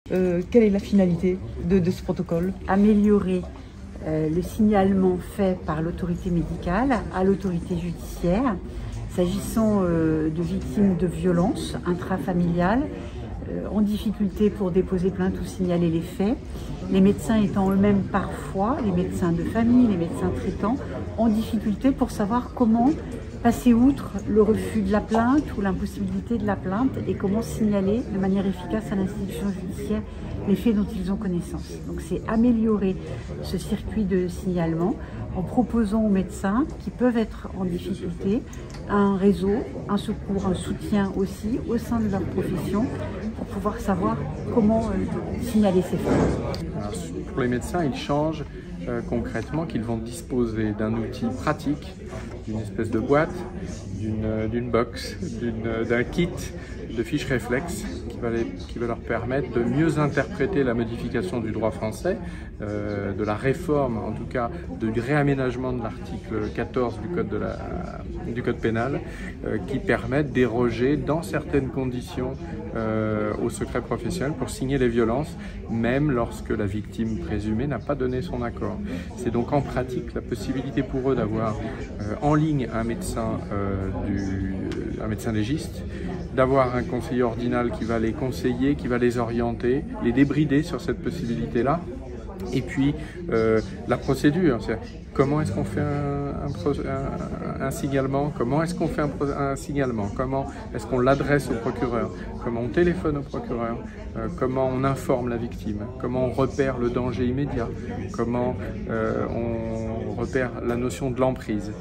Quelle est la finalité de ce protocole? Améliorer le signalement fait par l'autorité médicale à l'autorité judiciaire, s'agissant de victimes de violences intrafamiliales en difficulté pour déposer plainte ou signaler les faits, les médecins étant eux-mêmes parfois, les médecins de famille, les médecins traitants, en difficulté pour savoir comment passer outre le refus de la plainte ou l'impossibilité de la plainte et comment signaler de manière efficace à l'institution judiciaire les faits dont ils ont connaissance. Donc c'est améliorer ce circuit de signalement en proposant aux médecins qui peuvent être en difficulté un réseau, un secours, un soutien aussi au sein de leur profession pour pouvoir savoir comment signaler ces faits. Pour les médecins, ils changent concrètement qu'ils vont disposer d'un outil pratique, d'une espèce de boîte, d'une box, d'un kit de fiches réflexes qui va leur permettre de mieux interpréter la modification du droit français, de la réforme, en tout cas du réaménagement de l'article 14 du code pénal, qui permettent de déroger dans certaines conditions au secret professionnel pour signer les violences, même lorsque la victime présumée n'a pas donné son accord. C'est donc en pratique la possibilité pour eux d'avoir en ligne un médecin légiste, d'avoir un conseiller ordinal qui va les conseiller, qui va les orienter, les débrider sur cette possibilité-là. Et puis la procédure, c'est comment est-ce qu'on fait un signalement, comment est-ce qu'on fait un signalement, comment est-ce qu'on l'adresse au procureur, comment on téléphone au procureur, comment on informe la victime, comment on repère le danger immédiat, comment on repère la notion de l'emprise.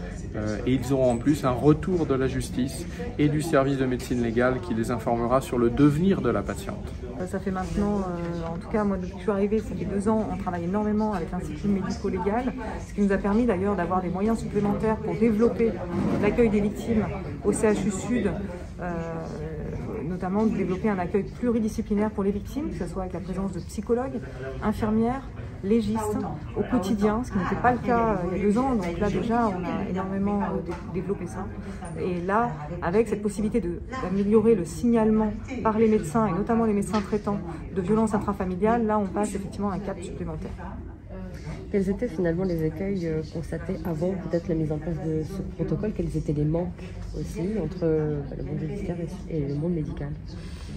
Et ils auront en plus un retour de la justice et du service de médecine légale qui les informera sur le devenir de la patiente. Ça fait maintenant, en tout cas moi depuis que je suis arrivée, ça fait 2 ans, on travaille énormément avec l'Institut médico-légal, ce qui nous a permis d'ailleurs d'avoir des moyens supplémentaires pour développer l'accueil des victimes au CHU Sud, notamment de développer un accueil pluridisciplinaire pour les victimes, que ce soit avec la présence de psychologues, infirmières, légistes au quotidien, ce qui n'était pas le cas il y a 2 ans, donc là déjà on a énormément développé ça. Et là, avec cette possibilité d'améliorer le signalement par les médecins, et notamment les médecins traitants de violences intrafamiliales, là on passe effectivement un cap supplémentaire. Quels étaient finalement les écueils constatés avant peut-être la mise en place de ce protocole? Quels étaient les manques aussi entre le monde judiciaire et le monde médical?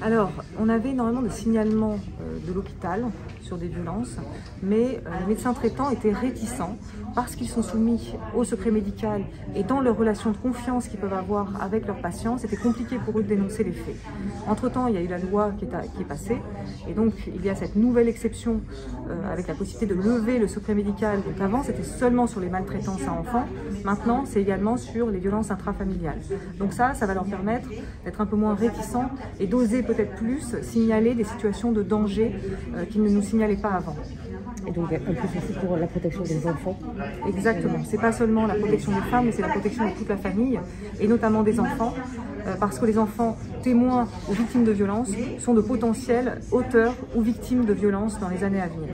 Alors, on avait énormément de signalements de l'hôpital sur des violences, mais les médecins traitants étaient réticents parce qu'ils sont soumis au secret médical et dans leurs relations de confiance qu'ils peuvent avoir avec leurs patients, c'était compliqué pour eux de dénoncer les faits. Entre-temps, il y a eu la loi qui est passée et donc il y a cette nouvelle exception avec la possibilité de lever le secret médical. Donc avant, c'était seulement sur les maltraitances à enfants, maintenant c'est également sur les violences intrafamiliales. Donc ça va leur permettre d'être un peu moins réticents et d'oser peut-être plus signaler des situations de danger qu'ils ne nous signalaient pas avant. Et donc un plus aussi pour la protection des enfants. Exactement, c'est pas seulement la protection des femmes, mais c'est la protection de toute la famille, et notamment des enfants, parce que les enfants témoins ou victimes de violences sont de potentiels auteurs ou victimes de violences dans les années à venir.